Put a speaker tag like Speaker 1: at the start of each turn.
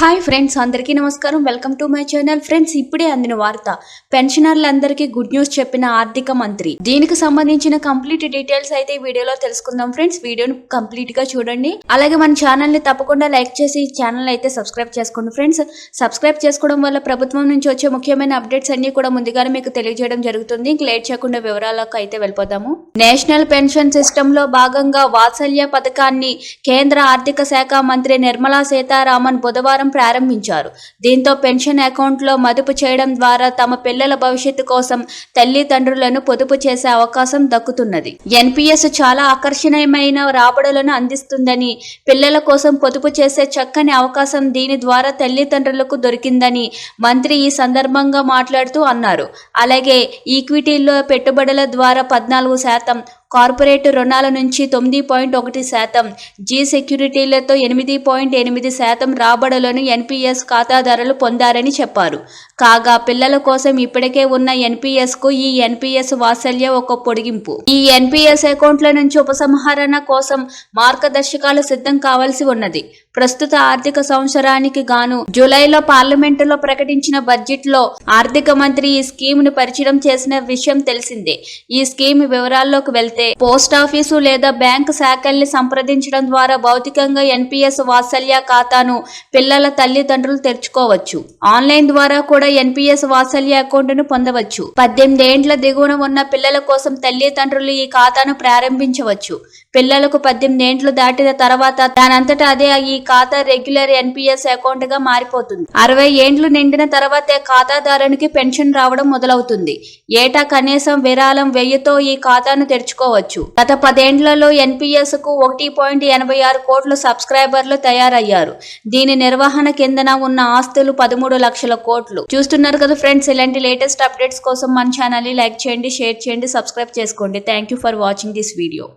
Speaker 1: Hi friends, అందరికీ నమస్కారం. Welcome to my channel. Friends, ఇప్పుడే అందిన వార్త. పెన్షనర్లందరికీ గుడ్ న్యూస్ చెప్పిన ఆర్థిక మంత్రి. దీనికి సంబంధించిన కంప్లీట్ డీటెయిల్స్ అయితే ఈ వీడియోలో తెలుసుకుందాం. ఫ్రెండ్స్, వీడియోని కంప్లీట్ గా చూడండి. అలాగే మన ఛానల్ ని తప్పకుండా లైక్ చేసి ఈ ఛానల్ అయితే సబ్స్క్రైబ్ చేసుకోండి. ఫ్రెండ్స్, సబ్స్క్రైబ్ చేసుకోవడం వల్ల ప్రభుత్వం నుంచి వచ్చే ముఖ్యమైన అప్డేట్స్ అన్ని కూడా ముందుగానే మీకు తెలియజేయడం జరుగుతుంది. ఇంక లేట్ చేయకుండా వివరాలకు అయితే వెళ్ళిపోదాము. నేషనల్ పెన్షన్ సిస్టమ్ లో భాగంగా వాత్సల్య పథకాన్ని కేంద్ర ఆర్థిక శాఖ మంత్రి నిర్మలా సీతారామన్ బుధవారం ప్రారంభించారు. దీంతో పెన్షన్ అకౌంట్ లో మదుపు చేయడం ద్వారా తమ పిల్లల భవిష్యత్తు కోసం తల్లిదండ్రులను పొదుపు చేసే అవకాశం దక్కుతున్నది. ఎన్పిఎస్ చాలా ఆకర్షణీయమైన రాబడులను అందిస్తుందని, పిల్లల కోసం పొదుపు చేసే చక్కని అవకాశం దీని ద్వారా తల్లిదండ్రులకు దొరికిందని మంత్రి ఈ సందర్భంగా మాట్లాడుతూ అన్నారు. అలాగే ఈక్విటీల్లో పెట్టుబడుల ద్వారా 14%, కార్పొరేట్ రుణాల నుంచి 9.1%, జీ సెక్యూరిటీలతో 8.8% రాబడులను ఎన్పిఎస్ ఖాతాదారులు పొందారని చెప్పారు. కాగా పిల్లల కోసం ఇప్పటికే ఉన్న ఎన్పిఎస్ కు ఈ ఎన్పిఎస్ వాత్సల్య ఒక పొడిగింపు. ఈ ఎన్పిఎస్ అకౌంట్ల నుంచి ఉపసంహరణ కోసం మార్గదర్శకాలు సిద్ధం కావాల్సి ఉన్నది. ప్రస్తుత ఆర్థిక సంవత్సరానికి గాను జూలైలో పార్లమెంటులో ప్రకటించిన బడ్జెట్ లో ఆర్థిక మంత్రి ఈ స్కీమ్ ను పరిచయం చేసిన విషయం తెలిసిందే. ఈ స్కీమ్ వివరాల్లోకి వెళ్తే, పోస్ట్ ఆఫీసు లేదా బ్యాంకు శాఖల్ని సంప్రదించడం ద్వారా భౌతికంగా ఎన్పిఎస్ వాత్సల్య ఖాతాను పిల్లల తల్లిదండ్రులు తెరుచుకోవచ్చు. ఆన్లైన్ ద్వారా కూడా ఎన్పిఎస్ వాత్సల్య అకౌంట్ ను పొందవచ్చు. 18 ఏండ్ల దిగువన ఉన్న పిల్లల కోసం తల్లిదండ్రులు ఈ ఖాతాను ప్రారంభించవచ్చు. పిల్లలకు 18 ఏండ్లు దాటిన తర్వాత దానంతటా అదే ఈ ఖాతా రెగ్యులర్ ఎన్పిఎస్ అకౌంట్ గా మారిపోతుంది. 60 ఏండ్లు నిండిన తర్వాతే ఖాతాదారునికి పెన్షన్ రావడం మొదలవుతుంది. ఏటా కనీసం విరాళం 1000తో ఈ ఖాతాను తెరుచుకోవచ్చు. గత 10 ఏండ్లలో ఎన్పిఎస్ కు 1.86 కోట్ల సబ్స్క్రైబర్లు తయారయ్యారు. దీని నిర్వహణ కిందన ఉన్న ఆస్తులు 13 లక్షల కోట్లు. చూస్తున్నారు కదా ఫ్రెండ్స్, ఇలాంటి లేటెస్ట్ అప్డేట్స్ కోసం మన ఛానల్ ని లైక్ చేయండి, షేర్ చేయండి, సబ్స్క్రైబ్ చేసుకోండి. Thank you for watching this video.